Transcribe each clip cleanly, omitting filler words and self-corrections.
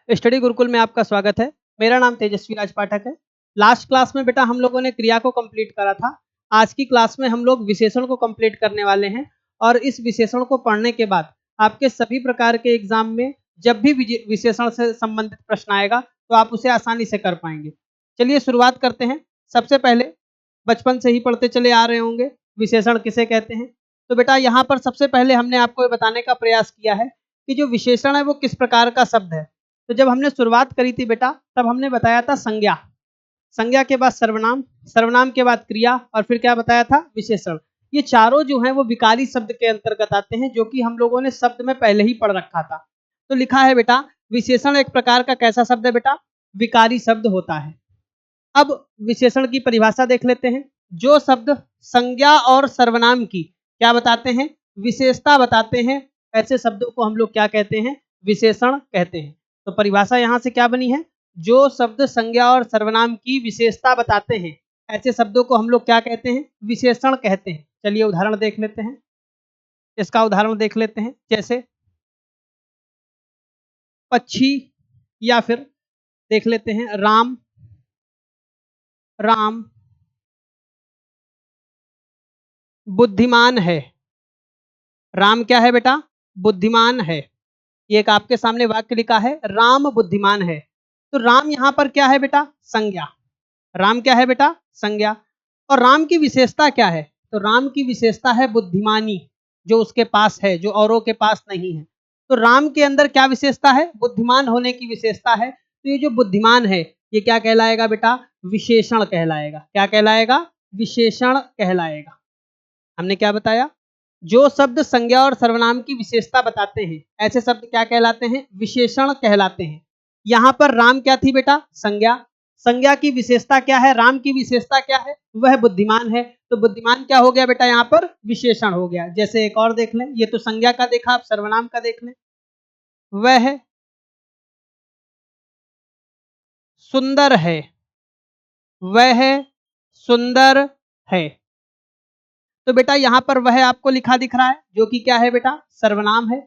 Study Gurukul में आपका स्वागत है। मेरा नाम तेजस्वी राज पाठक है। लास्ट क्लास में बेटा हम लोगों ने क्रिया को कंप्लीट करा था। आज की क्लास में हम लोग विशेषण को कंप्लीट करने वाले हैं और इस विशेषण को पढ़ने के बाद आपके सभी प्रकार के एग्जाम में जब भी विशेषण से संबंधित प्रश्न आएगा तो आप उसे आसानी से कर पाएंगे। चलिए शुरुआत करते हैं। सबसे पहले बचपन से ही पढ़ते चले आ रहे होंगे विशेषण किसे कहते हैं। तो बेटा यहाँ पर सबसे पहले हमने आपको ये बताने का प्रयास किया है कि जो विशेषण है वो किस प्रकार का शब्द है। तो जब हमने शुरुआत करी थी बेटा तब हमने बताया था संज्ञा, संज्ञा के बाद सर्वनाम, सर्वनाम के बाद क्रिया और फिर क्या बताया था विशेषण। ये चारों जो हैं वो विकारी शब्द के अंतर्गत आते हैं जो कि हम लोगों ने शब्द में पहले ही पढ़ रखा था। तो लिखा है बेटा विशेषण एक प्रकार का कैसा शब्द है बेटा, विकारी शब्द होता है। अब विशेषण की परिभाषा देख लेते हैं। जो शब्द संज्ञा और सर्वनाम की क्या बताते हैं, विशेषता बताते हैं, ऐसे शब्दों को हम लोग क्या कहते हैं, विशेषण कहते हैं। तो परिभाषा यहाँ से क्या बनी है, जो शब्द संज्ञा और सर्वनाम की विशेषता बताते हैं ऐसे शब्दों को हम लोग क्या कहते हैं, विशेषण कहते हैं। चलिए उदाहरण देख लेते हैं। इसका उदाहरण देख लेते हैं, जैसे पक्षी या फिर देख लेते हैं राम, राम बुद्धिमान है। राम क्या है बेटा, बुद्धिमान है। ये एक आपके सामने वाक्य लिखा है, राम बुद्धिमान है। तो राम यहाँ पर क्या है बेटा, संज्ञा। राम क्या है बेटा, संज्ञा। और राम की विशेषता क्या है, तो राम की विशेषता है बुद्धिमानी, जो उसके पास है, जो औरों के पास नहीं है। तो राम के अंदर क्या विशेषता है, बुद्धिमान होने की विशेषता है। तो ये जो बुद्धिमान है ये क्या कहलाएगा बेटा, विशेषण कहलाएगा। क्या कहलाएगा, विशेषण कहलाएगा। हमने क्या बताया, जो शब्द संज्ञा और सर्वनाम की विशेषता बताते हैं ऐसे शब्द क्या कहलाते हैं, विशेषण कहलाते हैं। यहाँ पर राम क्या थी बेटा, संज्ञा। संज्ञा की विशेषता क्या है, राम की विशेषता क्या है, वह बुद्धिमान है। तो बुद्धिमान क्या हो गया बेटा, यहाँ पर विशेषण हो गया। जैसे एक और देख लें, ये तो संज्ञा का देखा, आप सर्वनाम का देख लें। वह सुंदर है, वह सुंदर है। तो बेटा यहाँ पर वह आपको लिखा दिख रहा है जो कि क्या है बेटा, सर्वनाम है।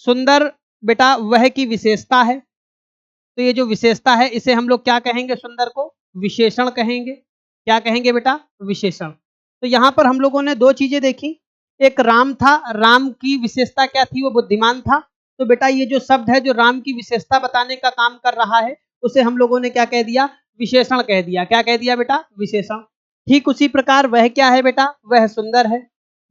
सुंदर बेटा वह की विशेषता है। तो ये जो विशेषता है इसे हम लोग क्या कहेंगे, सुंदर को विशेषण कहेंगे। क्या कहेंगे बेटा, विशेषण। तो यहाँ पर हम लोगों ने दो चीजें देखी, एक राम था, राम की विशेषता क्या थी, वो बुद्धिमान था। तो बेटा ये जो शब्द है जो राम की विशेषता बताने का काम कर रहा है उसे हम लोगों ने क्या कह दिया, विशेषण कह दिया। क्या कह दिया बेटा, विशेषण। ठीक उसी प्रकार वह क्या है बेटा, वह सुंदर है।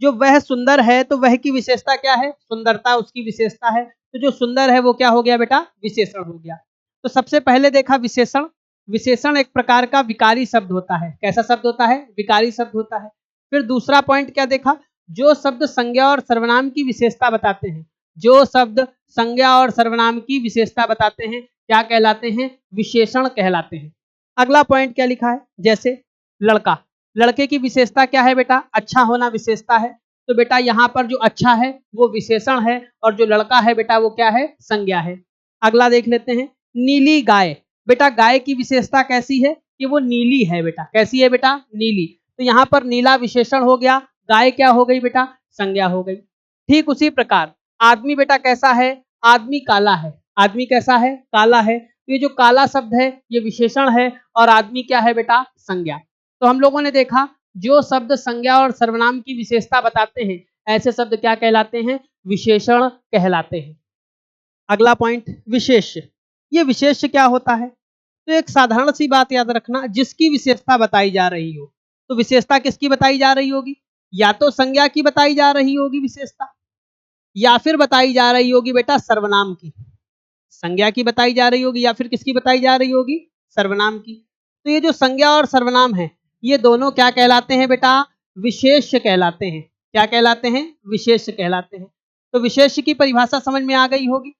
जो वह सुंदर है तो वह की विशेषता क्या है, सुंदरता उसकी विशेषता है। तो जो सुंदर है वो क्या हो गया बेटा, विशेषण हो गया। तो सबसे पहले देखा विशेषण। विशेषण एक प्रकार का विकारी शब्द होता है। कैसा शब्द होता है, विकारी शब्द होता है। फिर दूसरा पॉइंट क्या देखा, जो शब्द संज्ञा और सर्वनाम की विशेषता बताते हैं, जो शब्द संज्ञा और सर्वनाम की विशेषता बताते हैं क्या कहलाते हैं, विशेषण कहलाते हैं। अगला पॉइंट क्या लिखा है, जैसे लड़का, लड़के की विशेषता क्या है बेटा, अच्छा होना विशेषता है। तो बेटा यहाँ पर जो अच्छा है वो विशेषण है और जो लड़का है बेटा वो क्या है, संज्ञा है। अगला देख लेते हैं, नीली गाय। बेटा गाय की विशेषता कैसी है, कि वो नीली है बेटा। कैसी है बेटा, नीली। तो यहाँ पर नीला विशेषण हो गया, गाय क्या हो गई बेटा, संज्ञा हो गई। ठीक उसी प्रकार आदमी बेटा कैसा है, आदमी काला है। आदमी कैसा है, काला है। तो ये जो काला शब्द है ये विशेषण है और आदमी क्या है बेटा, संज्ञा। तो हम लोगों ने देखा जो शब्द संज्ञा और सर्वनाम की विशेषता बताते हैं ऐसे शब्द क्या कहलाते हैं, विशेषण कहलाते हैं। अगला पॉइंट, विशेष्य। ये विशेष्य क्या होता है, तो एक साधारण सी बात याद रखना, जिसकी विशेषता बताई जा रही हो। तो विशेषता किसकी बताई जा रही होगी, या तो संज्ञा की बताई जा रही होगी विशेषता, या फिर बताई जा रही होगी बेटा सर्वनाम की। संज्ञा की बताई जा रही होगी या फिर किसकी बताई जा रही होगी, सर्वनाम की। तो ये जो संज्ञा और सर्वनाम है ये दोनों क्या कहलाते हैं बेटा, विशेष्य कहलाते हैं। क्या कहलाते हैं, विशेष्य कहलाते हैं। तो विशेष्य की परिभाषा समझ में आ गई होगी।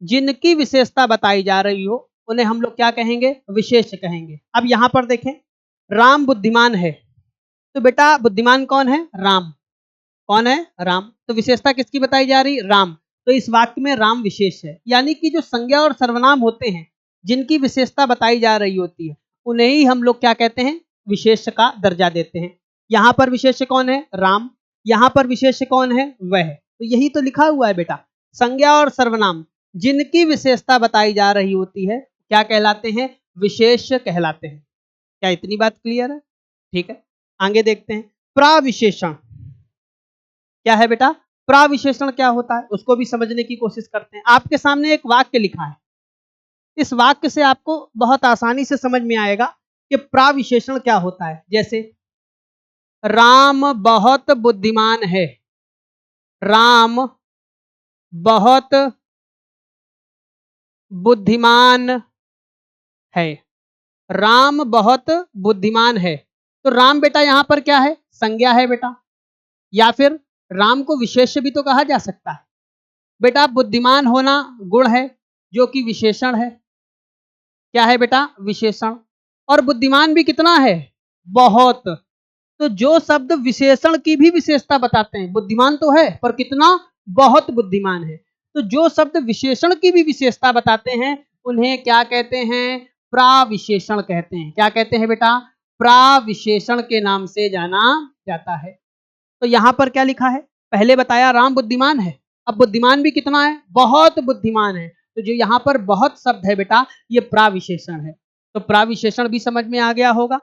जिनकी विशेषता बताई जा रही हो उन्हें हम लोग क्या कहेंगे, विशेष्य कहेंगे। अब यहाँ पर देखें, राम बुद्धिमान है। तो बेटा बुद्धिमान कौन है, राम। कौन है, राम। तो विशेषता किसकी बताई जा रही, राम। तो इस वाक्य में राम विशेष है। यानी कि जो संज्ञा और सर्वनाम होते हैं जिनकी विशेषता बताई जा रही होती है उन्हें ही हम लोग क्या कहते हैं, विशेष्य का दर्जा देते हैं। यहाँ पर विशेष्य कौन है, राम। यहाँ पर विशेष्य कौन है, वह। तो यही तो लिखा हुआ है बेटा, संज्ञा और सर्वनाम जिनकी विशेषता बताई जा रही होती है क्या कहलाते हैं? विशेष कहलाते हैं। क्या इतनी बात क्लियर है? ठीक है, आगे देखते हैं। प्राविशेषण क्या है बेटा? प्राविशेषण क्या होता है उसको भी समझने की कोशिश करते हैं। आपके सामने एक वाक्य लिखा है, इस वाक्य से आपको बहुत आसानी से समझ में आएगा कि प्राविशेषण क्या होता है। जैसे राम बहुत बुद्धिमान है, राम बहुत बुद्धिमान है, राम बहुत बुद्धिमान है। तो राम बेटा यहां पर क्या है? संज्ञा है बेटा, या फिर राम को विशेष्य भी तो कहा जा सकता है। बेटा बुद्धिमान होना गुण है जो कि विशेषण है। क्या है बेटा? विशेषण। और बुद्धिमान भी कितना है? बहुत। तो जो शब्द विशेषण की भी विशेषता बताते हैं, बुद्धिमान तो है पर कितना? बहुत बुद्धिमान है। तो जो शब्द विशेषण की भी विशेषता बताते हैं उन्हें क्या कहते हैं? प्राविशेषण कहते हैं। क्या कहते हैं बेटा? प्राविशेषण के नाम से जाना जाता है। तो यहां पर क्या लिखा है? पहले बताया राम बुद्धिमान है, अब बुद्धिमान भी कितना है? बहुत बुद्धिमान है। तो जो यहां पर बहुत शब्द है बेटा ये प्राविशेषण है। तो प्राविशेषण भी समझ में आ गया होगा।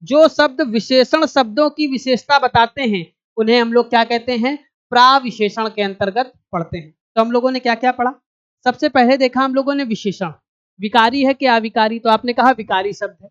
जो शब्द विशेषण शब्दों की विशेषता बताते हैं उन्हें हम लोग क्या कहते हैं? प्राविशेषण के अंतर्गत पढ़ते हैं। तो हम लोगों ने क्या क्या पढ़ा? सबसे पहले देखा हम लोगों ने विशेषण, विकारी है कि अविकारी? तो आपने कहा विकारी शब्द है।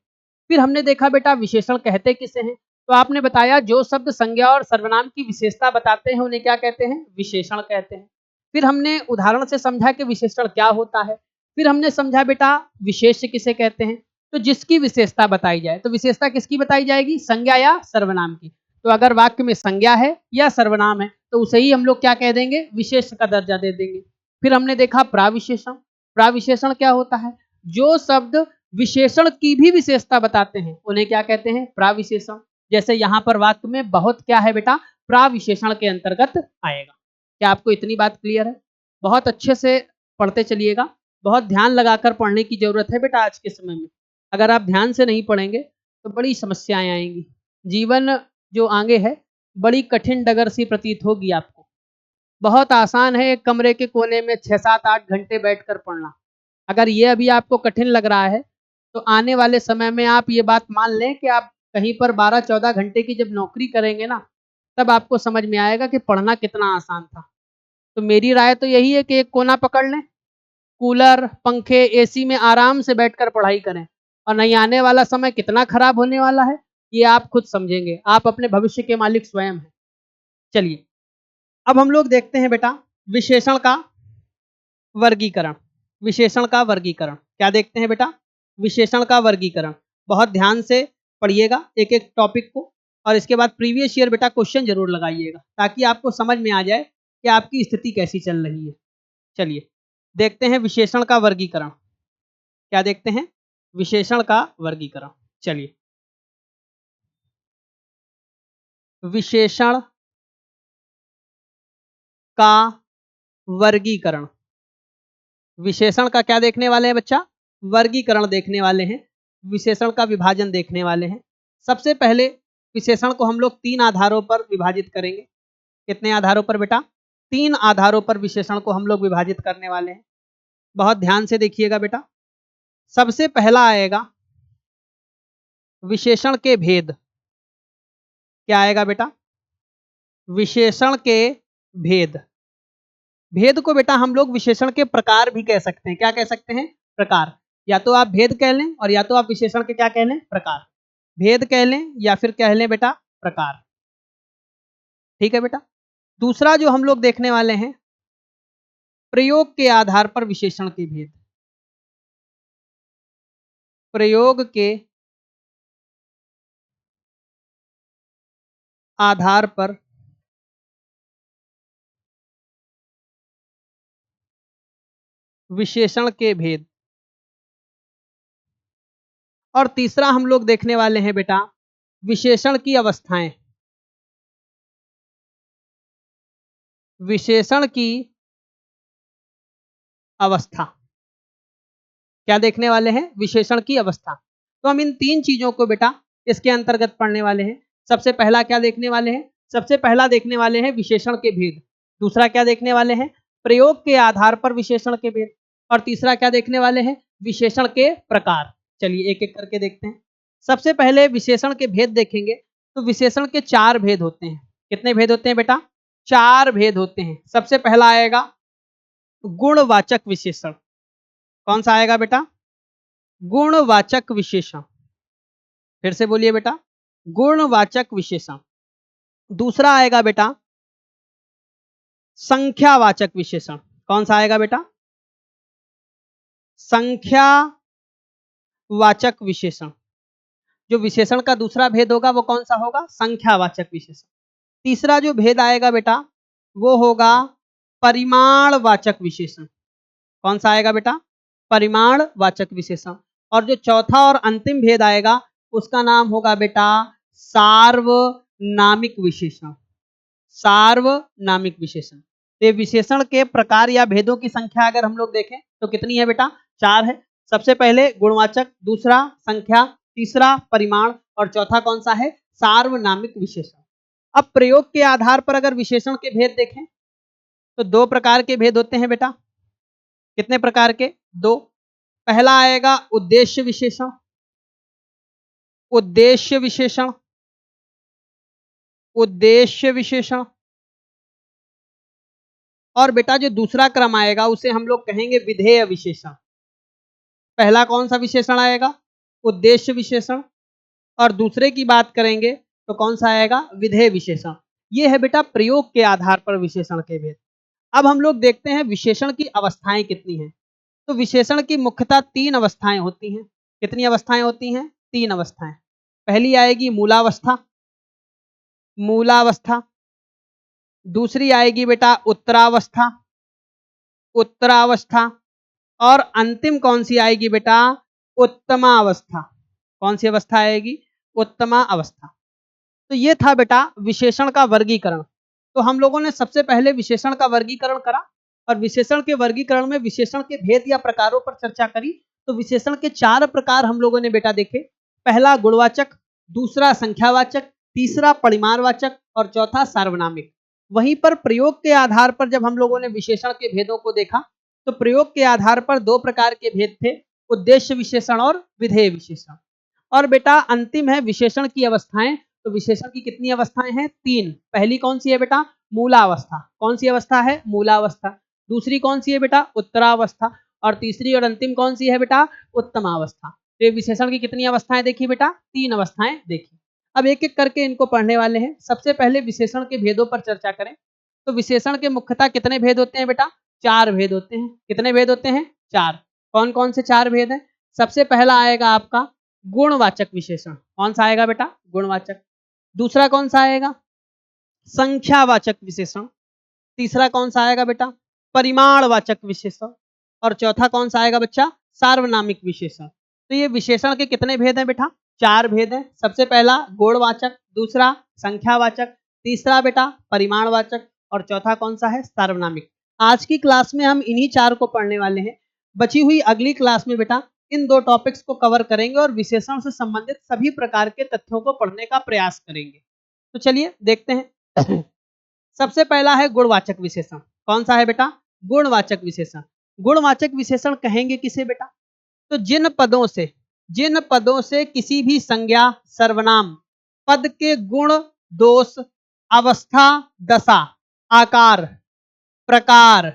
फिर हमने देखा बेटा विशेषण कहते किसे हैं? तो आपने बताया जो शब्द संज्ञा और सर्वनाम की विशेषता बताते हैं उन्हें क्या कहते हैं? विशेषण कहते हैं। फिर हमने उदाहरण से समझा कि विशेषण क्या होता है। फिर हमने समझा बेटा विशेष्य किसे कहते हैं। तो जिसकी विशेषता बताई जाए, तो विशेषता किसकी बताई जाएगी? संज्ञा या सर्वनाम की। तो अगर वाक्य में संज्ञा है या सर्वनाम है तो उसे ही हम लोग क्या कह देंगे? विशेष का दर्जा दे देंगे। फिर हमने देखा प्राविशेषण। प्राविशेषण क्या होता है? जो शब्द विशेषण की भी विशेषता बताते हैं उन्हें क्या कहते हैं? प्राविशेषण। जैसे यहां पर वाक्य में बहुत क्या है बेटा? प्राविशेषण के अंतर्गत आएगा। क्या आपको इतनी बात क्लियर है? बहुत अच्छे से पढ़ते चलिएगा, बहुत ध्यान लगाकर पढ़ने की जरूरत है बेटा आज के समय में। अगर आप ध्यान से नहीं पढ़ेंगे तो बड़ी समस्याएं आएंगी। जीवन जो आगे है बड़ी कठिन डगर सी प्रतीत होगी आपको। बहुत आसान है एक कमरे के कोने में 6-7-8 घंटे बैठकर पढ़ना। अगर ये अभी आपको कठिन लग रहा है तो आने वाले समय में आप ये बात मान लें कि आप कहीं पर 12-14 घंटे की जब नौकरी करेंगे ना तब आपको समझ में आएगा कि पढ़ना कितना आसान था। तो मेरी राय तो यही है कि एक कोना पकड़ लें, कूलर पंखे एसी में आराम से बैठकर पढ़ाई करें। और नहीं आने वाला समय कितना खराब होने वाला है ये आप खुद समझेंगे। आप अपने भविष्य के मालिक स्वयं हैं। चलिए अब हम लोग देखते हैं बेटा विशेषण का वर्गीकरण। विशेषण का वर्गीकरण क्या देखते हैं बेटा? विशेषण का वर्गीकरण। बहुत ध्यान से पढ़िएगा एक एक टॉपिक को और इसके बाद प्रीवियस ईयर बेटा क्वेश्चन जरूर लगाइएगा ताकि आपको समझ में आ जाए कि आपकी स्थिति कैसी चल रही है। चलिए देखते हैं विशेषण का वर्गीकरण। क्या देखते हैं? विशेषण का वर्गीकरण। चलिए विशेषण का वर्गीकरण। विशेषण का क्या देखने वाले हैं बच्चा? वर्गीकरण देखने वाले हैं। विशेषण का विभाजन देखने वाले हैं। सबसे पहले विशेषण को हम लोग 3 आधारों पर विभाजित करेंगे। कितने आधारों पर बेटा? 3 आधारों पर विशेषण को हम लोग विभाजित करने वाले हैं। बहुत ध्यान से देखिएगा बेटा। सबसे पहला आएगा विशेषण के भेद। क्या आएगा बेटा? विशेषण के भेद। भेद को बेटा हम लोग विशेषण के प्रकार भी कह सकते हैं। क्या कह सकते हैं? प्रकार। या तो आप भेद कह लें और या तो आप विशेषण के क्या कह लें? प्रकार। भेद कह लें या फिर कह लें बेटा प्रकार। ठीक है बेटा। दूसरा जो हम लोग देखने वाले हैं प्रयोग के आधार पर विशेषण के भेद। प्रयोग के आधार पर विशेषण के भेद। और तीसरा हम लोग देखने वाले हैं बेटा विशेषण की अवस्थाएं। विशेषण की अवस्था। क्या देखने वाले हैं? विशेषण की अवस्था। तो हम इन 3 चीजों को बेटा इसके अंतर्गत पढ़ने वाले हैं। सबसे पहला क्या देखने वाले हैं? सबसे पहला देखने वाले हैं विशेषण के भेद। दूसरा क्या देखने वाले हैं? प्रयोग के आधार पर विशेषण के भेद। और तीसरा क्या देखने वाले हैं, विशेषण के प्रकार। चलिए एक एक करके देखते हैं। सबसे पहले विशेषण के भेद देखेंगे तो विशेषण के 4 भेद होते हैं। कितने भेद होते हैं बेटा, 4 भेद होते हैं। सबसे पहला आएगा गुणवाचक विशेषण। कौन सा आएगा बेटा, गुणवाचक विशेषण। फिर से बोलिए बेटा, गुणवाचक विशेषण। दूसरा आएगा बेटा संख्यावाचक विशेषण। कौन सा आएगा बेटा, संख्यावाचक विशेषण। जो विशेषण का दूसरा भेद होगा वो कौन सा होगा, संख्यावाचक विशेषण। तीसरा जो भेद आएगा बेटा वो होगा परिमाणवाचक विशेषण। कौन सा आएगा बेटा, परिमाणवाचक विशेषण। और जो चौथा और अंतिम भेद आएगा उसका नाम होगा बेटा सार्वनामिक विशेषण। सार्वनामिक विशेषण। ये विशेषण के प्रकार या भेदों की संख्या अगर हम लोग देखें तो कितनी है बेटा, 4 है। सबसे पहले गुणवाचक, दूसरा संख्या, तीसरा परिमाण और चौथा कौन सा है, सार्वनामिक विशेषण। अब प्रयोग के आधार पर अगर विशेषण के भेद देखें तो 2 प्रकार के भेद होते हैं बेटा। कितने प्रकार के, 2। पहला आएगा उद्देश्य विशेषण। उद्देश्य विशेषण, उद्देश्य विशेषण। और बेटा जो दूसरा क्रम आएगा उसे हम लोग कहेंगे विधेय विशेषण। पहला कौन सा विशेषण आएगा, उद्देश्य विशेषण, और दूसरे की बात करेंगे तो कौन सा आएगा, विधेय विशेषण। ये है बेटा प्रयोग के आधार पर विशेषण के भेद। अब हम लोग देखते हैं विशेषण की अवस्थाएं कितनी हैं। तो विशेषण की मुख्यतः 3 अवस्थाएं होती हैं। कितनी अवस्थाएं होती हैं, 3 अवस्थाएं। पहली आएगी मूलावस्था, मूलावस्था। दूसरी आएगी बेटा उत्तरावस्था, उत्तरावस्था। और अंतिम कौन सी आएगी बेटा, उत्तमावस्था। कौन सी अवस्था आएगी, उत्तमा अवस्था। तो ये था बेटा विशेषण का वर्गीकरण। तो हम लोगों ने सबसे पहले विशेषण का वर्गीकरण करा और विशेषण के वर्गीकरण में विशेषण के भेद या प्रकारों पर चर्चा करी। तो विशेषण के 4 प्रकार हम लोगों ने बेटा देखे। पहला गुणवाचक, दूसरा संख्यावाचक, तीसरा परिमाणवाचक और चौथा सार्वनामिक। वहीं पर प्रयोग के आधार पर जब हम लोगों ने विशेषण के भेदों को देखा तो प्रयोग के आधार पर 2 प्रकार के भेद थे, उद्देश्य विशेषण और विधेय विशेषण। और बेटा अंतिम है विशेषण की अवस्थाएं। तो विशेषण की कितनी अवस्थाएं हैं, 3। पहली कौन सी है बेटा, मूलावस्था। कौन सी अवस्था है, मूलावस्था। दूसरी कौन सी है बेटा, उत्तरावस्था। और तीसरी और अंतिम कौन सी है बेटा, उत्तमावस्था। तो ये विशेषण की कितनी अवस्थाएं देखी बेटा, 3 अवस्थाएं देखी। अब एक एक करके इनको पढ़ने वाले हैं। सबसे पहले विशेषण के भेदों पर चर्चा करें तो विशेषण के मुख्यतः कितने भेद होते हैं बेटा, 4 भेद होते हैं। कितने भेद होते हैं, 4। कौन कौन से 4 भेद हैं, सबसे पहला आएगा आपका गुणवाचक विशेषण। कौन सा आएगा बेटा, गुणवाचक। दूसरा कौन सा आएगा, संख्यावाचक विशेषण। तीसरा कौन सा आएगा बेटा, परिमाणवाचक विशेषण। और चौथा कौन सा आएगा बच्चा, सार्वनामिक विशेषण। तो ये विशेषण के कितने भेद हैं बेटा, 4 भेद हैं। सबसे पहला गुणवाचक, दूसरा संख्यावाचक, तीसरा बेटा परिमाणवाचक और चौथा कौन सा है, सार्वनामिक। आज की क्लास में हम इन्हीं 4 को पढ़ने वाले हैं। बची हुई अगली क्लास में बेटा इन 2 टॉपिक्स को कवर करेंगे और विशेषण से संबंधित सभी प्रकार के तथ्यों को पढ़ने का प्रयास करेंगे। तो चलिए देखते हैं। सबसे पहला है गुणवाचक विशेषण। कौन सा है बेटा, गुणवाचक विशेषण। गुणवाचक विशेषण कहेंगे किसे बेटा, तो जिन पदों से किसी भी संज्ञा, सर्वनाम, पद के गुण, दोष, अवस्था, दशा, आकार, प्रकार,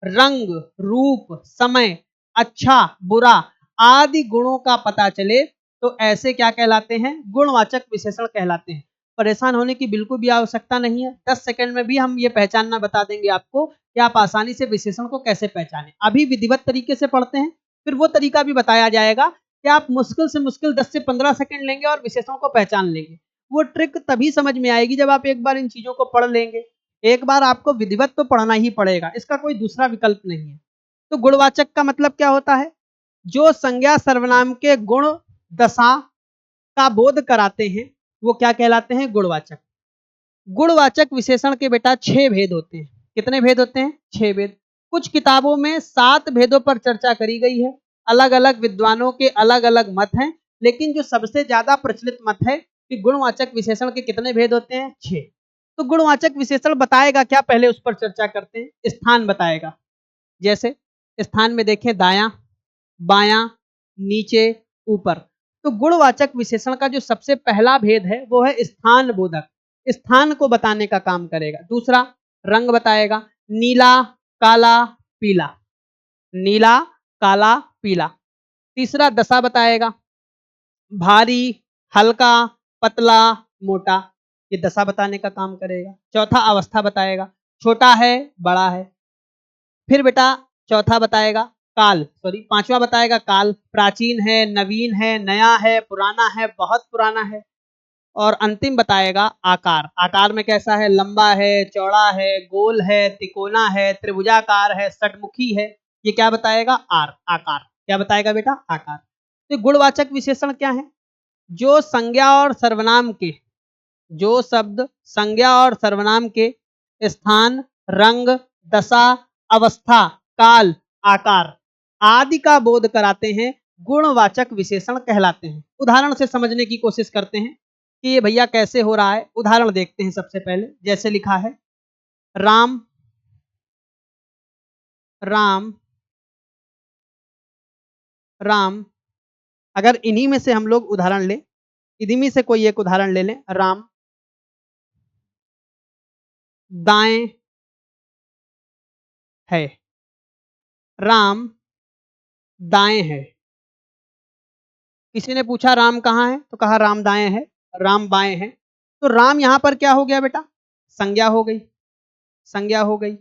रंग, रूप, समय, अच्छा, बुरा आदि गुणों का पता चले तो ऐसे क्या कहलाते हैं, गुणवाचक विशेषण कहलाते हैं। परेशान होने की बिल्कुल भी आवश्यकता नहीं है। 10 सेकंड में भी हम ये पहचानना बता देंगे आपको कि आप आसानी से विशेषण को कैसे पहचानें। अभी विधिवत तरीके से पढ़ते हैं, फिर वो तरीका भी बताया जाएगा कि आप मुश्किल से मुश्किल 10 से 15 सेकंड लेंगे और विशेषण को पहचान लेंगे। वो ट्रिक तभी समझ में आएगी जब आप एक बार इन चीजों को पढ़ लेंगे। एक बार आपको विधिवत तो पढ़ना ही पड़ेगा, इसका कोई दूसरा विकल्प नहीं है। तो गुणवाचक का मतलब क्या होता है, जो संज्ञा सर्वनाम के गुण, दशा का बोध कराते हैं वो क्या कहलाते हैं, गुणवाचक। गुणवाचक विशेषण के बेटा 6 भेद होते हैं। कितने भेद होते हैं, 6 भेद। कुछ किताबों में 7 भेदों पर चर्चा करी गई है। अलग अलग विद्वानों के अलग अलग मत हैं, लेकिन जो सबसे ज्यादा प्रचलित मत है कि गुणवाचक विशेषण के कितने भेद होते हैं, 6। तो गुणवाचक विशेषण बताएगा क्या, पहले उस पर चर्चा करते हैं। स्थान बताएगा, जैसे स्थान में देखें दायां, बायां, नीचे, ऊपर। तो गुणवाचक विशेषण का जो सबसे पहला भेद है वो है स्थान बोधक, स्थान को बताने का काम करेगा। दूसरा रंग बताएगा, नीला, काला, पीला, नीला, काला, पीला। तीसरा दशा बताएगा, भारी, हल्का, पतला, मोटा, ये दशा बताने का काम करेगा। चौथा अवस्था बताएगा, छोटा है, बड़ा है। फिर बेटा चौथा बताएगा पांचवा बताएगा काल, प्राचीन है, नवीन है, नया है, पुराना है, बहुत पुराना है। और अंतिम बताएगा आकार, आकार में कैसा है, लंबा है, चौड़ा है, गोल है, तिकोना है, त्रिभुजाकार है, षटमुखी है। ये क्या बताएगा, आकार। क्या बताएगा बेटा, आकार। तो गुणवाचक विशेषण क्या है, जो संज्ञा और सर्वनाम के, जो शब्द संज्ञा और सर्वनाम के स्थान, रंग, दशा, अवस्था, काल, आकार आदि का बोध कराते हैं, गुणवाचक विशेषण कहलाते हैं। उदाहरण से समझने की कोशिश करते हैं कि ये भैया कैसे हो रहा है। उदाहरण देखते हैं सबसे पहले, जैसे लिखा है राम, राम, राम। अगर इन्हीं में से हम लोग उदाहरण लें, इन्हीं में से कोई एक उदाहरण ले लें, राम दाएं है, राम दाएं है। किसी ने पूछा राम कहाँ है, तो कहा राम दाएं है, राम बाएं है। तो राम यहां पर क्या हो गया बेटा, संज्ञा हो गई, संज्ञा हो गई।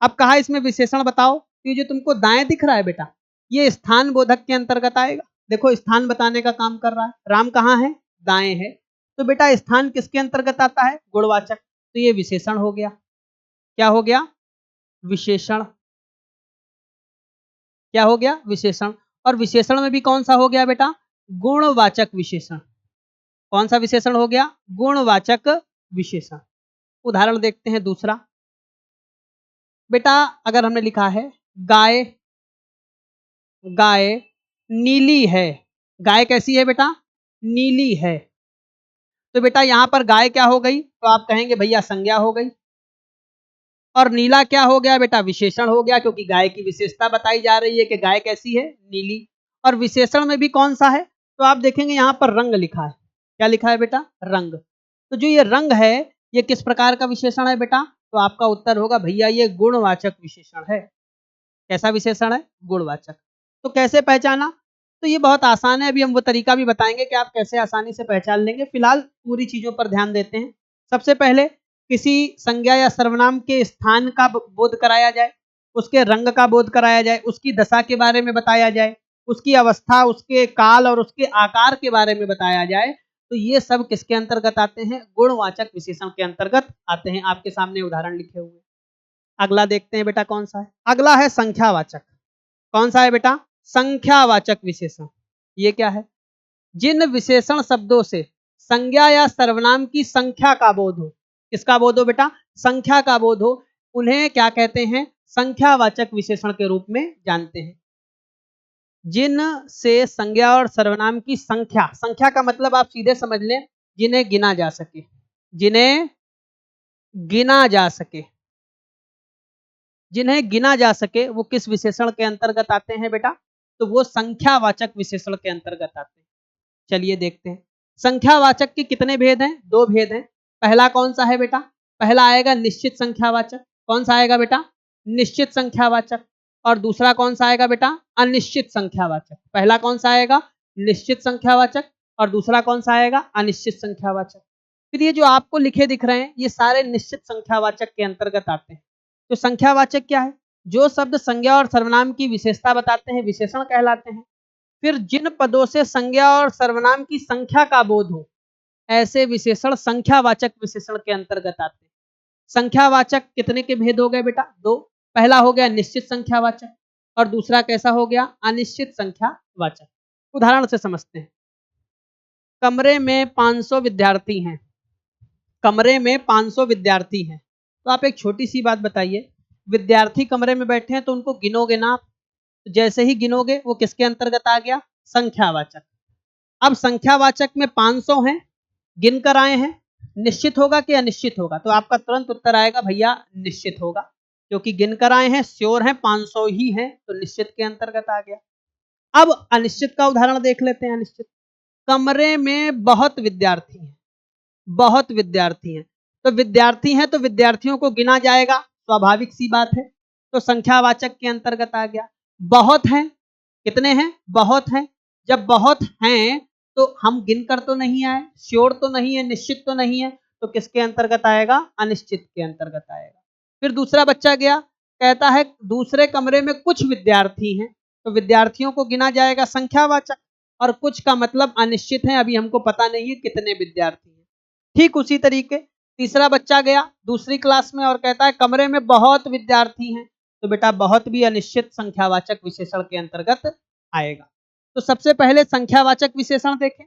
अब कहा इसमें विशेषण बताओ, तो ये जो तुमको दाएं दिख रहा है बेटा, ये स्थान बोधक के अंतर्गत आएगा। देखो स्थान बताने का काम कर रहा है, राम कहाँ है, दाएं है। तो बेटा स्थान किसके अंतर्गत आता है, गुणवाचक। तो ये विशेषण हो गया। क्या हो गया, विशेषण। क्या हो गया, विशेषण। और विशेषण में भी कौन सा हो गया बेटा, गुणवाचक विशेषण। कौन सा विशेषण हो गया, गुणवाचक विशेषण। उदाहरण देखते हैं दूसरा। बेटा अगर हमने लिखा है गाय, गाय नीली है, गाय कैसी है बेटा, नीली है। तो बेटा यहां पर गाय क्या हो गई, तो आप कहेंगे भैया संज्ञा हो गई। और नीला क्या हो गया बेटा, विशेषण हो गया, क्योंकि गाय की विशेषता बताई जा रही है कि गाय कैसी है, नीली। और विशेषण में भी कौन सा है, तो आप देखेंगे यहां पर रंग लिखा है। क्या लिखा है बेटा, रंग। तो जो ये रंग है, ये किस प्रकार का विशेषण है बेटा, तो आपका उत्तर होगा भैया ये गुणवाचक विशेषण है। कैसा विशेषण है, गुणवाचक। तो कैसे पहचाना, तो ये बहुत आसान है। अभी हम वो तरीका भी बताएंगे कि आप कैसे आसानी से पहचान लेंगे। फिलहाल पूरी चीजों पर ध्यान देते हैं। सबसे पहले किसी संज्ञा या सर्वनाम के स्थान का बोध कराया जाए, उसके रंग का बोध कराया जाए, उसकी दशा के बारे में बताया जाए, उसकी अवस्था, उसके काल और उसके आकार के बारे में बताया जाए, तो ये सब किसके अंतर्गत आते हैं, गुणवाचक विशेषण के अंतर्गत आते हैं। आपके सामने उदाहरण लिखे हुए। अगला देखते हैं बेटा कौन सा है, अगला है संख्यावाचक। कौन सा है बेटा, संख्यावाचक विशेषण। ये क्या है, जिन विशेषण शब्दों से संज्ञा या सर्वनाम की संख्या का बोध हो, किसका बोध हो बेटा, संख्या का बोध हो, उन्हें क्या कहते हैं, संख्यावाचक विशेषण के रूप में जानते हैं। जिन से संज्ञा और सर्वनाम की संख्या, संख्या का मतलब आप सीधे समझ लें, जिन्हें गिना जा सके, जिन्हें गिना जा सके, जिन्हें गिना जा सके, वो किस विशेषण के अंतर्गत आते हैं बेटा, तो वो संख्यावाचक विशेषण के अंतर्गत आते हैं। चलिए देखते हैं संख्यावाचक के कितने भेद हैं, दो भेद हैं। पहला कौन सा है बेटा, पहला आएगा निश्चित संख्यावाचक। कौन सा आएगा बेटा, निश्चित संख्यावाचक। और दूसरा कौन सा आएगा बेटा, अनिश्चित संख्यावाचक। पहला कौन सा आएगा, निश्चित संख्यावाचक, और दूसरा कौन सा आएगा, अनिश्चित संख्यावाचक। फिर ये जो आपको लिखे दिख रहे हैं, ये सारे निश्चित संख्यावाचक के अंतर्गत आते हैं। तो संख्यावाचक क्या है, जो शब्द संज्ञा और सर्वनाम की विशेषता बताते हैं, विशेषण कहलाते हैं। फिर जिन पदों से संज्ञा और सर्वनाम की संख्या का बोध हो, ऐसे विशेषण संख्यावाचक विशेषण के अंतर्गत आते हैं। संख्यावाचक कितने के भेद हो गए बेटा, दो। पहला हो गया निश्चित संख्यावाचक, और दूसरा कैसा हो गया, अनिश्चित संख्यावाचक। उदाहरण से समझते हैं। कमरे में 500 विद्यार्थी हैं, कमरे में 500 विद्यार्थी हैं। तो आप एक छोटी सी बात बताइए, विद्यार्थी कमरे में बैठे हैं तो उनको गिनोगे ना, तो जैसे ही गिनोगे वो किसके अंतर्गत आ गया, संख्यावाचक। अब संख्यावाचक में 500 हैं, गिन कर आए हैं, निश्चित होगा कि अनिश्चित होगा, तो आपका तुरंत उत्तर आएगा भैया निश्चित होगा, क्योंकि गिनकर आए हैं, श्योर हैं 500 ही हैं, तो निश्चित के अंतर्गत आ गया। अब अनिश्चित का उदाहरण देख लेते हैं। अनिश्चित, कमरे में बहुत विद्यार्थी हैं, बहुत विद्यार्थी हैं, तो विद्यार्थी हैं तो विद्यार्थियों को गिना जाएगा, स्वाभाविक सी बात है, तो संख्यावाचक के अंतर्गत आ गया। बहुत हैं, कितने हैं? बहुत हैं। जब बहुत हैं तो हम गिनकर तो नहीं आए, श्योर तो नहीं है, निश्चित तो नहीं है, तो किसके अंतर्गत आएगा? अनिश्चित के अंतर्गत आएगा। फिर दूसरा बच्चा गया, कहता है दूसरे कमरे में कुछ विद्यार्थी हैं, तो विद्यार्थियों को गिना जाएगा, संख्यावाचक, और कुछ का मतलब अनिश्चित है, अभी हमको पता नहीं है कितने विद्यार्थी हैं। ठीक उसी तरीके तीसरा बच्चा गया दूसरी क्लास में और कहता है कमरे में बहुत विद्यार्थी हैं, तो बेटा बहुत भी अनिश्चित संख्यावाचक विशेषण के अंतर्गत आएगा। तो सबसे पहले संख्यावाचक विशेषण देखें।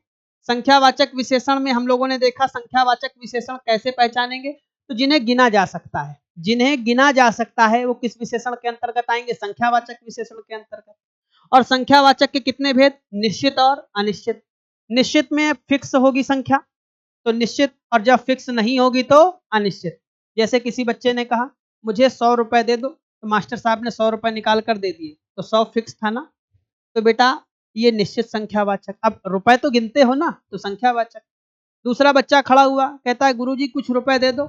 संख्यावाचक विशेषण में हम लोगों ने देखा संख्यावाचक विशेषण कैसे पहचानेंगे, तो जिन्हें गिना जा सकता है, जिन्हें गिना जा सकता है वो किस विशेषण के अंतर्गत आएंगे? संख्यावाचक विशेषण के अंतर्गत। और संख्यावाचक के कितने भेद? निश्चित और अनिश्चित। निश्चित में फिक्स होगी संख्या तो निश्चित, और जब फिक्स नहीं होगी तो अनिश्चित। जैसे किसी बच्चे ने कहा मुझे 100 रुपए दे दो, तो मास्टर साहब ने 100 रुपए निकाल कर दे दिए, तो 100 फिक्स था ना, तो बेटा ये निश्चित संख्यावाचक। अब रुपए तो गिनते हो ना, तो संख्यावाचक। दूसरा बच्चा खड़ा हुआ कहता है गुरुजी कुछ रुपए दे दो,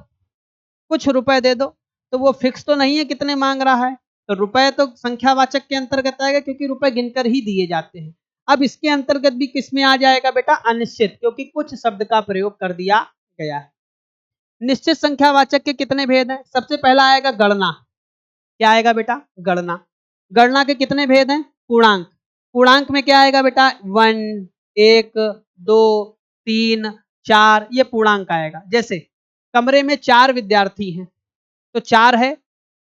कुछ रुपए दे दो, तो वो फिक्स तो नहीं है कितने मांग रहा है, तो रुपए तो संख्यावाचक के अंतर्गत आएगा क्योंकि रुपए गिनकर ही दिए जाते हैं। अब इसके अंतर्गत भी किस में आ जाएगा बेटा? अनिश्चित, क्योंकि कुछ शब्द का प्रयोग कर दिया गया है। निश्चित संख्यावाचक के कितने भेद हैं? सबसे पहला आएगा गणना। क्या आएगा बेटा? गणना। गणना के कितने भेद हैं? पूर्णांक। पूर्णांक में क्या आएगा बेटा? 1, 1, 2, 3, 4, ये पूर्णांक आएगा। जैसे कमरे में 4 विद्यार्थी हैं, तो 4 है,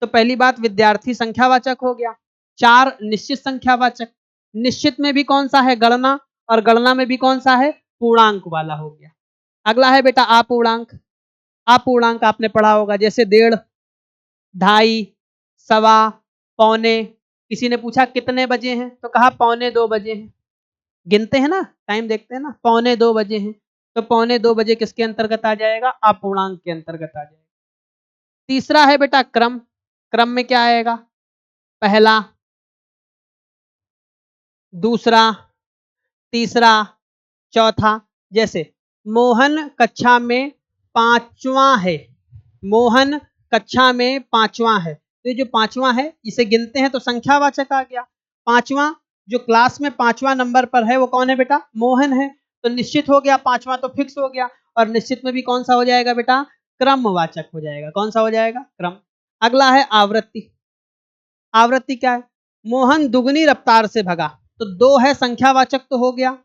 तो पहली बात विद्यार्थी संख्यावाचक हो गया। 4 निश्चित संख्यावाचक। निश्चित में भी कौन सा है? गणना, और गणना में भी कौन सा है? पूर्णांक वाला हो गया। अगला है बेटा अपूर्णांक। अपूर्णांक आपने पढ़ा होगा, जैसे 1.5, 2.5, सवा, पौने। किसी ने पूछा कितने बजे हैं, तो कहा 1:45 बजे हैं। गिनते हैं ना, टाइम देखते हैं ना, 1:45 बजे हैं, तो 1:45 बजे किसके अंतर्गत आ जाएगा? अपूर्णांक के अंतर्गत आ जाएगा। तीसरा है बेटा क्रम। क्रम में क्या आएगा? पहला, दूसरा, तीसरा, चौथा। जैसे मोहन कक्षा में 5वां है, मोहन कक्षा में 5वां है, तो ये जो 5वां है इसे गिनते हैं तो संख्यावाचक आ गया। 5वां जो क्लास में 5वां नंबर पर है वो कौन है बेटा? मोहन है, तो निश्चित हो गया, 5वां तो फिक्स हो गया, और निश्चित में भी कौन सा हो जाएगा बेटा? क्रमवाचक हो जाएगा। कौन सा हो जाएगा? क्रम। अगला है आवृत्ति। आवृत्ति क्या है? मोहन दुगनी रफ्तार से भगा, तो 2 है, संख्यावाचक तो हो गया,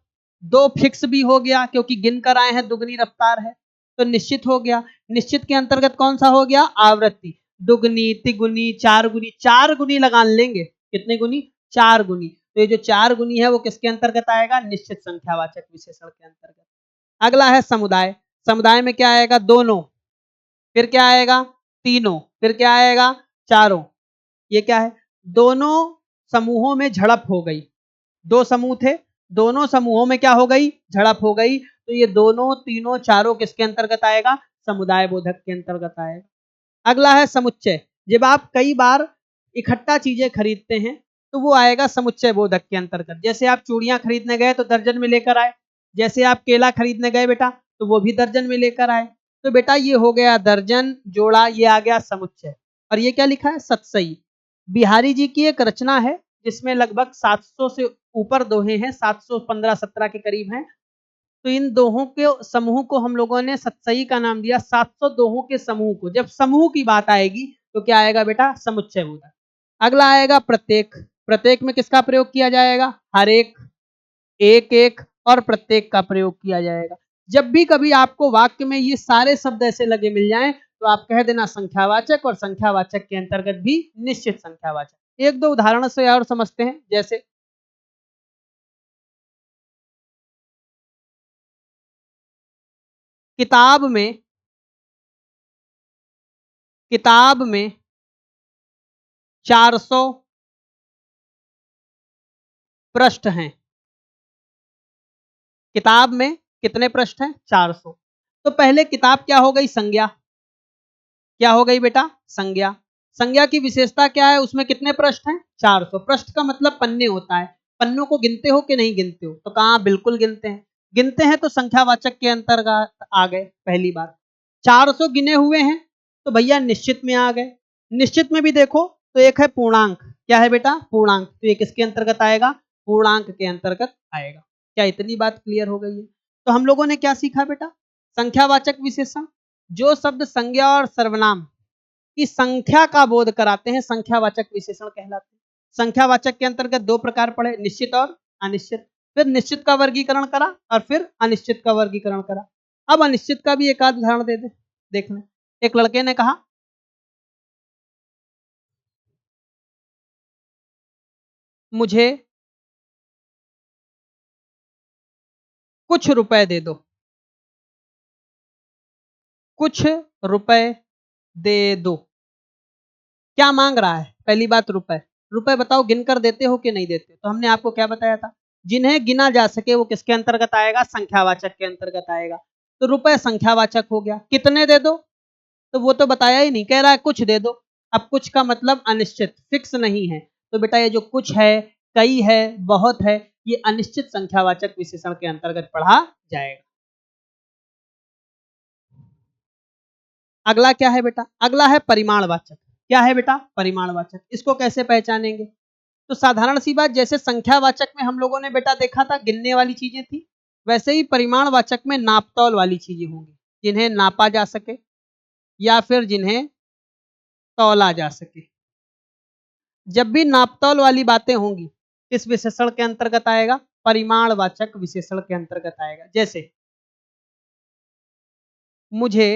2 फिक्स भी हो गया क्योंकि गिन कर आए हैं, दुगनी रफ्तार है, तो निश्चित हो गया। निश्चित के अंतर्गत कौन सा हो गया? आवृत्ति। दुगनी, तिगुनी, 4 गुनी, 4 गुनी लगा लेंगे। कितने गुनी? 4 गुनी। तो ये जो 4 गुनी है वो किसके अंतर्गत आएगा? निश्चित संख्यावाचक विशेषण के अंतर्गत। अगला है समुदाय। समुदाय में क्या आएगा? दोनों, फिर क्या आएगा? तीनों, फिर क्या आएगा? चारों। ये क्या है? दोनों समूहों में झड़प हो गई। 2 समूह थे, दोनों समूहों में क्या हो गई? झड़प हो गई, तो ये दोनों, तीनों, चारों किसके अंतर्गत आएगा? समुदाय बोधक के अंतर्गत आएगा। अगला है समुच्चय। जब आप कई बार इकट्ठा चीजें खरीदते हैं तो वो आएगा समुच्चय बोधक के अंतर्गत। जैसे आप चूड़ियां खरीदने गए तो दर्जन में लेकर आए, जैसे आप केला खरीदने गए बेटा तो वो भी दर्जन में लेकर आए, तो बेटा ये हो गया दर्जन, जोड़ा, ये आ गया समुच्चय। और ये क्या लिखा है? सतसई। बिहारी जी की एक रचना है जिसमें लगभग 700 से ऊपर दोहे हैं, 715-17 के करीब हैं, तो इन दोहों के समूह को हम लोगों ने सतसई का नाम दिया। 700 दोहों के समूह को, जब समूह की बात आएगी तो क्या आएगा बेटा? समुच्चय बोधक। अगला आएगा प्रत्येक। प्रत्येक में किसका प्रयोग किया जाएगा? हर एक, एक एक और प्रत्येक का प्रयोग किया जाएगा। जब भी कभी आपको वाक्य में ये सारे शब्द ऐसे लगे मिल जाएं तो आप कह देना संख्यावाचक, और संख्यावाचक के अंतर्गत भी निश्चित संख्यावाचक। एक दो उदाहरण से और समझते हैं। जैसे किताब में, किताब में 400 पृष्ठ हैं। किताब में कितने पृष्ठ हैं? 400। तो पहले किताब क्या हो गई? संज्ञा। क्या हो गई बेटा? संज्ञा। संज्ञा की विशेषता क्या है, उसमें कितने पृष्ठ हैं? 400। पृष्ठ का मतलब पन्ने होता है। पन्नों को गिनते हो कि नहीं गिनते हो? तो कहाँ, बिल्कुल गिनते हैं। गिनते हैं तो संख्यावाचक के अंतर्गत आ गए। पहली बात 400 गिने हुए हैं तो भैया निश्चित में आ गए। निश्चित में भी देखो तो एक है पूर्णांक। क्या है बेटा? पूर्णांक। तो ये किसके अंतर्गत आएगा? पूर्णांक के अंतर्गत आएगा। क्या इतनी बात क्लियर हो गई है? तो हम लोगों ने क्या सीखा बेटा? संख्यावाचक विशेषण, जो शब्द संज्ञा और सर्वनाम की संख्या का बोध कराते हैं, संख्यावाचक विशेषण कहलाते हैं। संख्यावाचक के अंतर्गत दो प्रकार पढ़े, निश्चित और अनिश्चित। फिर निश्चित का वर्गीकरण करा और फिर अनिश्चित का वर्गीकरण करा। अब अनिश्चित का भी एक आध उदाहरण दे दे, देख लें। एक लड़के ने कहा मुझे कुछ रुपए दे दो, कुछ रुपए दे दो। क्या मांग रहा है? पहली बात रुपए। रुपए बताओ गिनकर देते हो कि नहीं देते? तो हमने आपको क्या बताया था, जिन्हें गिना जा सके वो किसके अंतर्गत आएगा? संख्यावाचक के अंतर्गत आएगा। तो रुपए संख्यावाचक हो गया। कितने दे दो? तो वो तो बताया ही नहीं, कह रहा है कुछ दे दो। अब कुछ का मतलब अनिश्चित, फिक्स नहीं है। तो बेटा ये जो कुछ है, कई है, बहुत है, ये अनिश्चित संख्यावाचक विशेषण के अंतर्गत पढ़ा जाएगा। अगला क्या है बेटा? अगला है परिमाणवाचक। क्या है बेटा? परिमाणवाचक। इसको कैसे पहचानेंगे? तो साधारण सी बात, जैसे संख्यावाचक में हम लोगों ने बेटा देखा था गिनने वाली चीजें थी, वैसे ही परिमाणवाचक में नापतौल वाली चीजें होंगी, जिन्हें नापा जा सके या फिर जिन्हें तौला जा सके। जब भी नापतौल वाली बातें होंगी किस विशेषण के अंतर्गत आएगा? परिमाणवाचक विशेषण के अंतर्गत आएगा। जैसे मुझे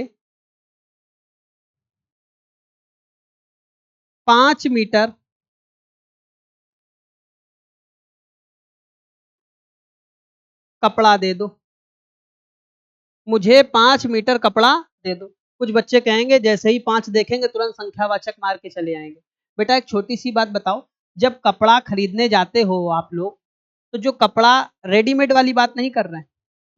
5 मीटर कपड़ा दे दो, मुझे 5 मीटर कपड़ा दे दो। कुछ बच्चे कहेंगे जैसे ही 5 देखेंगे तुरंत संख्यावाचक मार के चले आएंगे। बेटा एक छोटी सी बात बताओ, जब कपड़ा खरीदने जाते हो आप लोग, तो जो कपड़ा रेडीमेड वाली बात नहीं कर रहे हैं,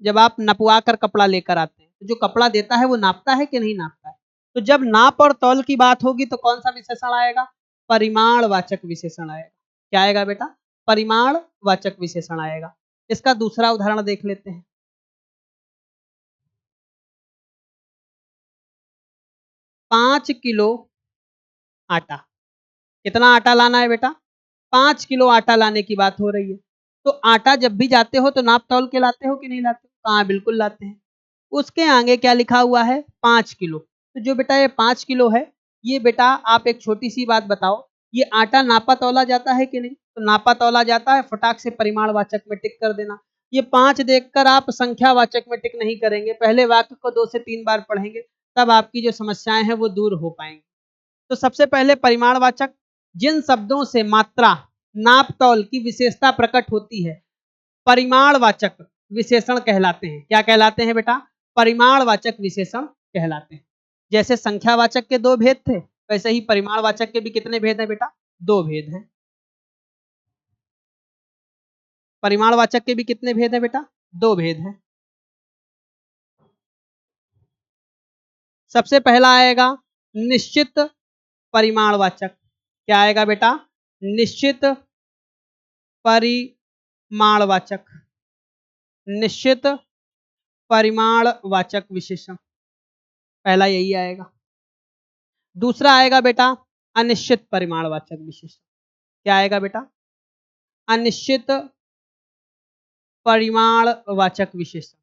जब आप नपवा कर कपड़ा लेकर आते हैं तो जो कपड़ा देता है वो नापता है कि नहीं नापता है? तो जब नाप और तौल की बात होगी तो कौन सा विशेषण आएगा? परिमाणवाचक विशेषण आएगा। क्या आएगा बेटा? परिमाणवाचक विशेषण आएगा। इसका दूसरा उदाहरण देख लेते हैं। 5 किलो आटा। कितना आटा लाना है बेटा? 5 किलो आटा लाने की बात हो रही है। तो आटा जब भी जाते हो तो नाप तौल के लाते हो कि नहीं लाते हो? हाँ बिल्कुल लाते हैं। उसके आगे क्या लिखा हुआ है? 5 किलो। तो जो बेटा ये 5 किलो है, ये बेटा आप एक छोटी सी बात बताओ, ये आटा नापा तौला जाता है कि नहीं? तो नापा तौला जाता है। फटाक से परिमाणवाचक में टिक कर देना। ये 5 देखकर आप संख्यावाचक में टिक नहीं करेंगे, पहले वाक्य को 2 से 3 बार पढ़ेंगे, तब आपकी जो समस्याएं हैं वो दूर हो पाएंगी। तो सबसे पहले परिमाणवाचक, जिन शब्दों से मात्रा, नाप तौल की विशेषता प्रकट होती है, परिमाणवाचक विशेषण कहलाते हैं। क्या कहलाते हैं बेटा? परिमाणवाचक विशेषण कहलाते हैं। जैसे संख्यावाचक के दो भेद थे, वैसे ही परिमाणवाचक के भी कितने भेद हैं बेटा? दो भेद हैं। परिमाणवाचक के भी कितने भेद हैं बेटा? दो भेद हैं। सबसे पहला आएगा निश्चित परिमाणवाचक। क्या आएगा बेटा? निश्चित परिमाणवाचक। निश्चित परिमाणवाचक विशेषण, पहला यही आएगा। दूसरा आएगा बेटा अनिश्चित परिमाणवाचक विशेषण। क्या आएगा बेटा? अनिश्चित परिमाणवाचक विशेषण।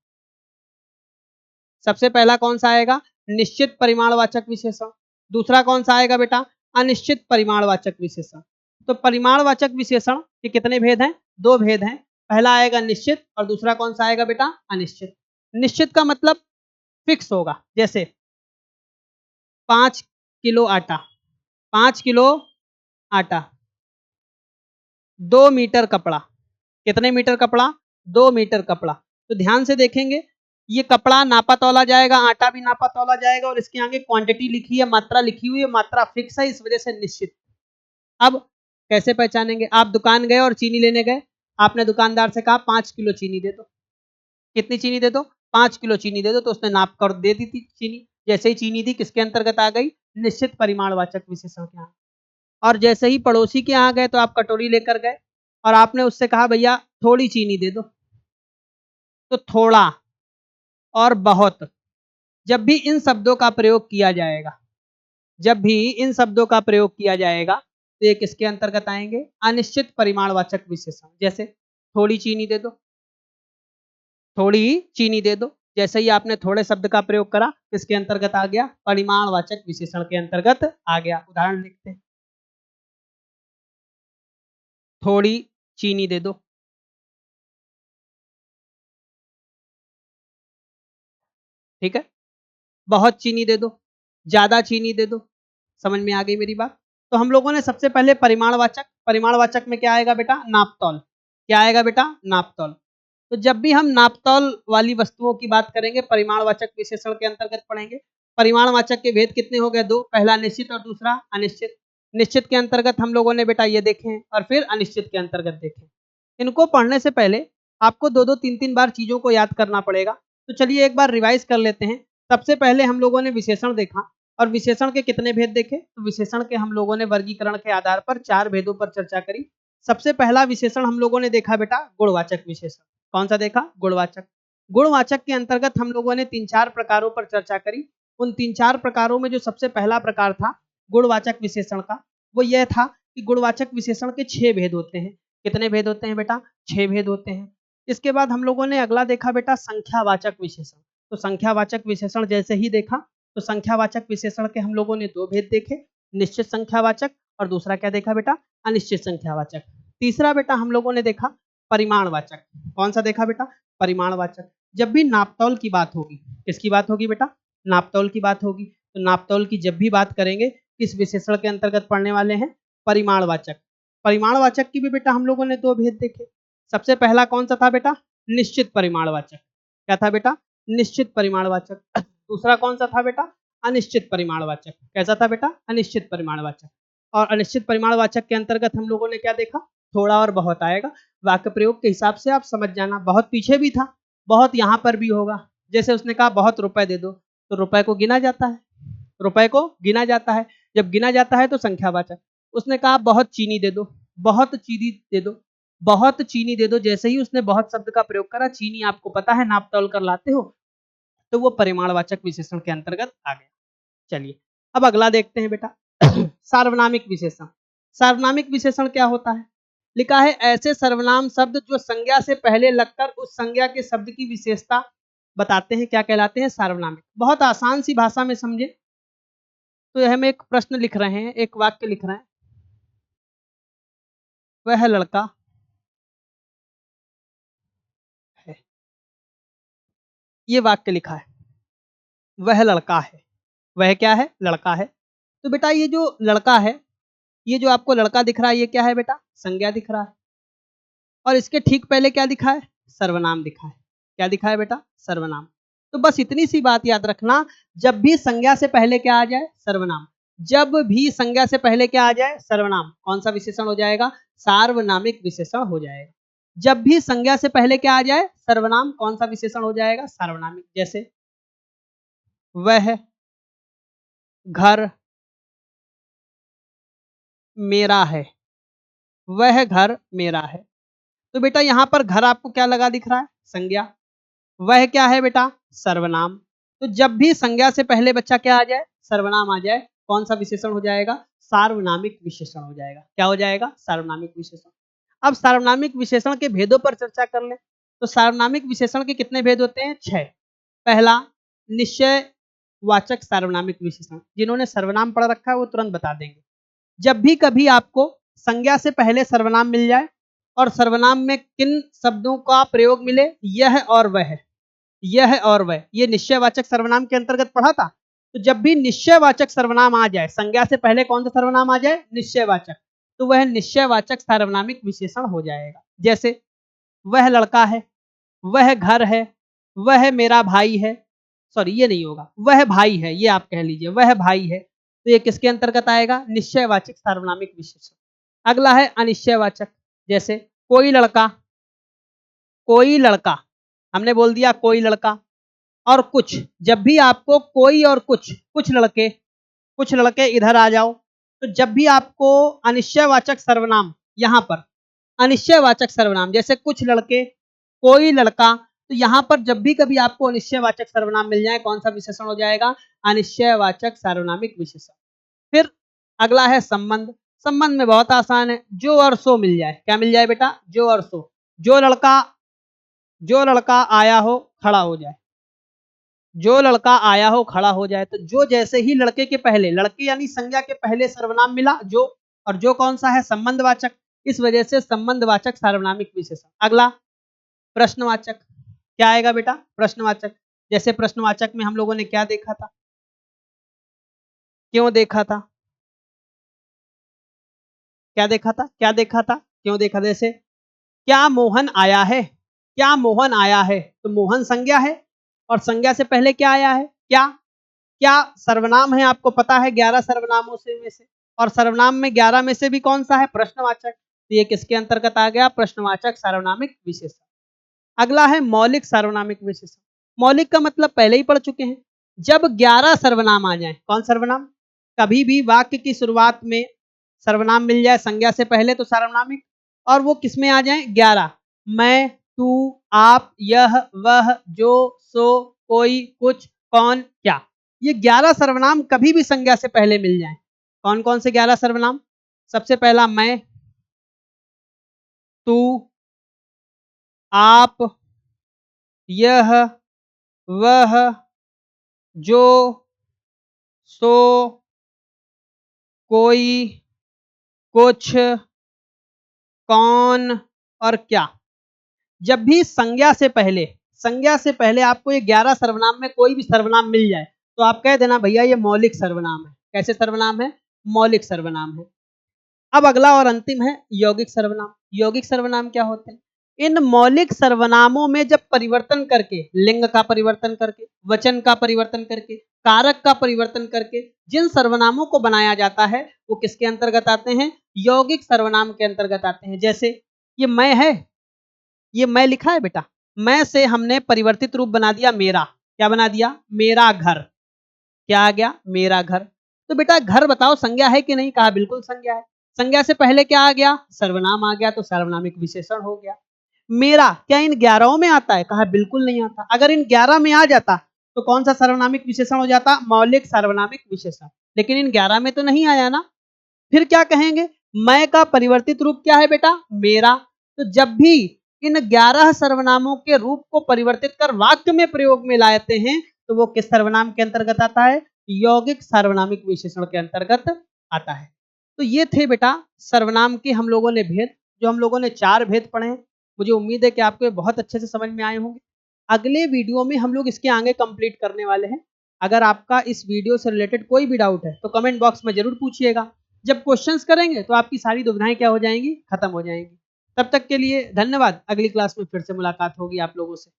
सबसे पहला कौन सा आएगा? निश्चित परिमाणवाचक विशेषण। दूसरा कौन सा आएगा बेटा? अनिश्चित परिमाणवाचक विशेषण। तो परिमाणवाचक विशेषण के कितने भेद हैं? दो भेद हैं। पहला आएगा निश्चित और दूसरा कौन सा आएगा बेटा? अनिश्चित। निश्चित का मतलब फिक्स होगा। जैसे 5 किलो आटा, 5 किलो आटा, 2 मीटर कपड़ा। कितने मीटर कपड़ा? 2 मीटर कपड़ा। तो ध्यान से देखेंगे, ये कपड़ा नापा तौला जाएगा, आटा भी नापा तौला जाएगा, और इसके आगे क्वांटिटी लिखी है, मात्रा लिखी हुई है, मात्रा फिक्स है, इस वजह से निश्चित। अब कैसे पहचानेंगे? आप दुकान गए और चीनी लेने गए, आपने दुकानदार से कहा 5 किलो चीनी दे दो। कितनी चीनी दे दो? 5 किलो चीनी दे दो। तो उसने नाप कर दे दी थी चीनी। जैसे ही चीनी दी, किसके अंतर्गत आ गई? निश्चित परिमाणवाचक विशेषण के यहाँ। और जैसे ही पड़ोसी के यहाँ गए तो आप कटोरी लेकर गए और आपने उससे कहा भैया थोड़ी चीनी दे दो, तो थोड़ा और बहुत, जब भी इन शब्दों का प्रयोग किया जाएगा, जब भी इन शब्दों का प्रयोग किया जाएगा तो ये किसके अंतर्गत आएंगे? अनिश्चित परिमाणवाचक विशेषण। जैसे थोड़ी चीनी दे दो, थोड़ी चीनी दे दो, जैसे ही आपने थोड़े शब्द का प्रयोग करा किसके अंतर्गत आ गया? परिमाणवाचक विशेषण के अंतर्गत आ गया। उदाहरण लिखते हैं, थोड़ी चीनी दे दो, ठीक है। बहुत चीनी दे दो, ज्यादा चीनी दे दो। समझ में आ गई मेरी बात? तो हम लोगों ने सबसे पहले परिमाणवाचक, परिमाणवाचक में क्या आएगा बेटा? नापतौल। क्या आएगा बेटा? नापतौल। तो जब भी हम नापतौल वाली वस्तुओं की बात करेंगे परिमाणवाचक विशेषण के अंतर्गत पढ़ेंगे। परिमाणवाचक के भेद कितने हो गए? दो, पहला निश्चित और दूसरा अनिश्चित। निश्चित के अंतर्गत हम लोगों ने बेटा ये देखे हैं और फिर अनिश्चित के अंतर्गत देखे। इनको पढ़ने से पहले आपको दो दो तीन तीन बार चीजों को याद करना पड़ेगा। तो चलिए एक बार रिवाइज कर लेते हैं। सबसे पहले हम लोगों ने विशेषण देखा और विशेषण के कितने भेद देखे? तो विशेषण के हम लोगों ने वर्गीकरण के आधार पर 4 भेदों पर चर्चा करी। सबसे पहला विशेषण हम लोगों ने देखा बेटा गुणवाचक विशेषण। कौन सा देखा? गुणवाचक। गुणवाचक के अंतर्गत हम लोगों ने 3-4 प्रकारों पर चर्चा करी। उन 3-4 प्रकारों में जो सबसे पहला प्रकार था गुणवाचक विशेषण का, वो यह था कि गुणवाचक विशेषण के 6 भेद होते हैं। कितने भेद होते हैं बेटा? 6 भेद होते हैं। इसके बाद हम लोगों ने अगला देखा बेटा संख्यावाचक विशेषण। तो संख्यावाचक विशेषण जैसे ही देखा तो संख्यावाचक विशेषण के हम लोगों ने 2 भेद देखे, निश्चित संख्यावाचक और दूसरा क्या देखा बेटा? अनिश्चित संख्यावाचक। तीसरा बेटा हम लोगों ने देखा परिमाणवाचक। कौन सा देखा बेटा? परिमाणवाचक। जब भी नापतौल की बात होगी, किसकी बात होगी बेटा? नापतौल की बात होगी। तो नापतौल की जब भी बात करेंगे किस विशेषण के अंतर्गत पढ़ने वाले हैं? परिमाणवाचक। परिमाणवाचक की भी बेटा हम लोगों ने 2 भेद देखे। सबसे पहला कौन सा था बेटा? निश्चित परिमाणवाचक। क्या था बेटा? निश्चित परिमाणवाचक। दूसरा कौन सा था बेटा? अनिश्चित परिमाणवाचक। कैसा था बेटा? अनिश्चित परिमाणवाचक। और अनिश्चित परिमाणवाचक के अंतर्गत हम लोगों ने क्या देखा? थोड़ा और बहुत आएगा। वाक्य प्रयोग के हिसाब से आप समझ जाना। बहुत पीछे भी था, बहुत यहाँ पर भी होगा। जैसे उसने कहा बहुत रुपए दे दो, तो रुपए को गिना जाता है, रुपए को गिना जाता है। जब गिना जाता है तो संख्यावाचक। उसने कहा बहुत चीनी दे दो, बहुत चीनी दे दो, बहुत चीनी दे दो। जैसे ही उसने बहुत शब्द का प्रयोग करा, चीनी आपको पता है नाप तौल कर लाते हो, तो वो परिमाणवाचक विशेषण के अंतर्गत आ गया। चलिए अब अगला देखते हैं बेटा सार्वनामिक विशेषण। सार्वनामिक विशेषण क्या होता है? लिखा है ऐसे सर्वनाम शब्द जो संज्ञा से पहले लगकर उस संज्ञा के शब्द की विशेषता बताते हैं, क्या कहलाते हैं? सार्वनामिक। बहुत आसान सी भाषा में समझे तो हम एक प्रश्न लिख रहे हैं, एक वाक्य लिख रहे हैं, वह लड़का है। ये वाक्य लिखा है, वह लड़का है। वह क्या है? लड़का है। तो बेटा ये जो लड़का है, ये जो आपको लड़का दिख रहा है, ये क्या है बेटा? संज्ञा दिख रहा है। और इसके ठीक पहले क्या दिखा है? सर्वनाम दिखा है। क्या दिखा है बेटा? सर्वनाम। तो बस इतनी सी बात याद रखना, जब भी संज्ञा से पहले क्या आ जाए? सर्वनाम। जब भी संज्ञा से पहले क्या आ जाए? सर्वनाम, कौन सा विशेषण हो जाएगा? सार्वनामिक विशेषण हो जाएगा। जब भी संज्ञा से पहले क्या आ जाए? सर्वनाम, कौन सा विशेषण हो जाएगा? सार्वनामिक। जैसे वह घर मेरा है, वह घर मेरा है। तो बेटा यहां पर घर आपको क्या लगा दिख रहा है? संज्ञा। वह क्या है बेटा? सर्वनाम। तो जब भी संज्ञा से पहले बच्चा क्या आ जाए? सर्वनाम आ जाए, कौन सा विशेषण हो जाएगा? सार्वनामिक विशेषण हो जाएगा। क्या हो जाएगा? सार्वनामिक विशेषण। अब सार्वनामिक विशेषण के भेदों पर चर्चा कर ले। तो सार्वनामिक विशेषण के कितने भेद होते हैं? 6। पहला निश्चय वाचक सार्वनामिक विशेषण। जिन्होंने सर्वनाम पढ़ रखा है वो तुरंत बता देंगे। जब भी कभी आपको संज्ञा से पहले सर्वनाम मिल जाए और सर्वनाम में किन शब्दों का प्रयोग मिले? यह और वह, यह और वह, ये निश्चयवाचक सर्वनाम के अंतर्गत पढ़ा था। तो जब भी निश्चयवाचक सर्वनाम आ जाए, संज्ञा से पहले कौन सा सर्वनाम आ जाए? निश्चयवाचक, तो वह निश्चयवाचक सार्वनामिक विशेषण हो जाएगा। जैसे वह लड़का है, वह घर है, वह मेरा भाई है। सॉरी ये नहीं होगा, वह भाई है, ये आप कह लीजिए वह भाई है। तो ये किसके अंतर्गत आएगा? निश्चयवाचक सार्वनामिक विशेषण। अगला है अनिश्चयवाचक। जैसे कोई लड़का, कोई लड़का, हमने बोल दिया कोई लड़का। और कुछ, जब भी आपको कोई और कुछ, कुछ लड़के, कुछ लड़के इधर आ जाओ। तो जब भी आपको अनिश्चयवाचक सर्वनाम, यहां पर अनिश्चयवाचक सर्वनाम जैसे कुछ लड़के, कोई लड़का, तो यहां पर जब भी कभी आपको अनिश्चयवाचक सर्वनाम मिल जाए, कौन सा विशेषण हो जाएगा? अनिश्चयवाचक सार्वनामिक विशेषण। फिर अगला है संबंध। संबंध में बहुत आसान है, जो और सो मिल जाए। क्या मिल जाए बेटा? जो और सो। जो लड़का आया हो खड़ा हो जाए, जो लड़का आया हो खड़ा हो जाए। तो जो जैसे ही लड़के के पहले, लड़के यानी संज्ञा के पहले सर्वनाम मिला जो, और जो कौन सा है? संबंधवाचक। इस वजह से संबंधवाचक सार्वनामिक विशेषण। अगला प्रश्नवाचक। क्या आएगा बेटा? प्रश्नवाचक। जैसे प्रश्नवाचक में हम लोगों ने क्या देखा था, क्यों देखा था, क्या देखा था, क्या देखा था, क्यों देखा? जैसे क्या मोहन आया है, क्या मोहन आया है, तो मोहन संज्ञा है और संज्ञा से पहले क्या आया है? क्या। क्या सर्वनाम है, आपको पता है 11 सर्वनामों से में से, और सर्वनाम में 11 में से भी कौन सा है? प्रश्नवाचक। तो ये किसके अंतर्गत आ गया? प्रश्नवाचक सार्वनामिक विशेषण। अगला है मौलिक सार्वनामिक विशेषण। मौलिक का मतलब पहले ही पढ़ चुके हैं, जब 11 सर्वनाम आ जाएं। कौन सर्वनाम? कभी भी वाक्य की शुरुआत में सर्वनाम मिल जाए संज्ञा से पहले तो सार्वनामिक, और वो किसमें आ जाए? 11। मैं, तू, आप, यह, वह, जो, सो, कोई, कुछ, कौन, क्या। ये 11 सर्वनाम कभी भी संज्ञा से पहले मिल जाएं। कौन कौन से 11 सर्वनाम? सबसे पहला मैं, तू, आप, यह, वह, जो, सो, कोई, कुछ, कौन और क्या। जब भी संज्ञा से पहले आपको ये 11 सर्वनाम में कोई भी सर्वनाम मिल जाए तो आप कह देना भैया ये मौलिक सर्वनाम है। कैसे सर्वनाम है? मौलिक सर्वनाम है। अब अगला और अंतिम है यौगिक सर्वनाम। यौगिक सर्वनाम क्या होते हैं? इन मौलिक सर्वनामों में जब परिवर्तन करके, लिंग का परिवर्तन करके, वचन का परिवर्तन करके, कारक का परिवर्तन करके जिन सर्वनामों को बनाया जाता है वो किसके अंतर्गत आते हैं? यौगिक सर्वनाम के अंतर्गत आते हैं। जैसे ये मैं है, ये मैं लिखा है बेटा, मैं से हमने परिवर्तित रूप बना दिया मेरा। क्या बना दिया? मेरा घर। क्या आ गया? मेरा घर। तो बेटा घर बताओ संज्ञा है कि नहीं? कहा बिल्कुल संज्ञा है। संज्ञा से पहले क्या आ गया? सर्वनाम आ गया, तो सार्वनामिक विशेषण हो गया। मेरा क्या इन 11 में आता है? कहा बिल्कुल नहीं आता। अगर इन 11 में आ जाता तो कौन सा सार्वनामिक विशेषण हो जाता? मौलिक सार्वनामिक विशेषण। लेकिन इन 11 में तो नहीं आया ना, फिर क्या कहेंगे? मैं का परिवर्तित रूप क्या है बेटा? मेरा। तो जब भी इन 11 सर्वनामों के रूप को परिवर्तित कर वाक्य में प्रयोग में लाते हैं तो वो किस सर्वनाम के अंतर्गत आता है? यौगिक सार्वनामिक विशेषण के अंतर्गत आता है। तो ये थे बेटा सर्वनाम के हम लोगों ने भेद, जो हम लोगों ने 4 भेद पढ़े हैं। मुझे उम्मीद है कि आपको ये बहुत अच्छे से समझ में आए होंगे। अगले वीडियो में हम लोग इसके आगे कंप्लीट करने वाले हैं। अगर आपका इस वीडियो से रिलेटेड कोई भी डाउट है तो कमेंट बॉक्स में जरूर पूछिएगा। जब क्वेश्चंस करेंगे तो आपकी सारी दुविधाएं क्या हो जाएंगी? खत्म हो जाएंगी। तब तक के लिए धन्यवाद। अगली क्लास में फिर से मुलाकात होगी आप लोगों से।